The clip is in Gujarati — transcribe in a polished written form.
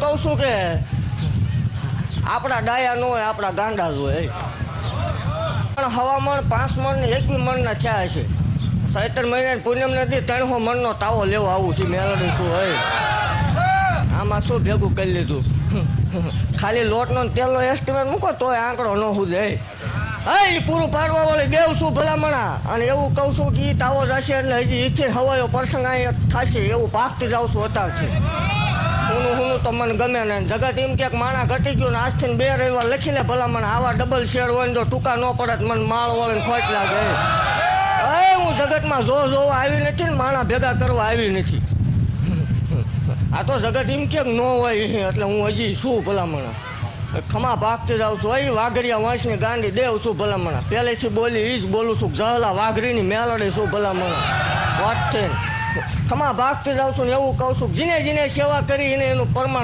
કહું છું કે આપણા ડાયા ન હોય, આપણા ગાંડા જ હોય. પણ હવામાન 5 મણ ને 21 મણના થયા છે. 17 મહિના પૂનમ નદી 300 મણનો તાવો લેવા આવું છે. મેળવી શું હોય આમાં શું ભેગું કરી લીધું? ખાલી લોટનો ને તેલનો એસ્ટિમેટ મૂકો તોય આંકડો ન સુધે. એ પૂરું પાડવા વાળી દેવ શું ભલામણા. અને એવું કહું છું કે એ તાવો જશે એટલે હજી ઈથી હવાયો પ્રસંગ અહીંયા થશે એવું પાકતી જાઉં છું અત્યારથી. હું તો મને ગમે ને. જગત એમ કે માણા ઘટી ગયું ને આજથી 2 રવિવાર લખી લે ભલામણા. આવા ડબલ શેર હોય ને જો ટૂંકા ન પડે તો મને માળ વાળીને ખોટ લાગે. હું જગતમાં જોવા આવી નથી ને માણા ભેગા કરવા આવી નથી. આ તો જગત એમ કે ન હોય એટલે હું હજી શું ભલામણા ખમા ભાગતી જાઉં છું. એ વાઘરિયા વંશની ગાંડી દેવ શું ભલામણા. પહેલેથી બોલી એ જ બોલું છું. જહલા વાઘરીની મેલડી શું ભલામણા. વાત ખમા ભાગતી જાઉં છું ને એવું કહું છું. જીને જીને સેવા કરી એને એનું પ્રમાણ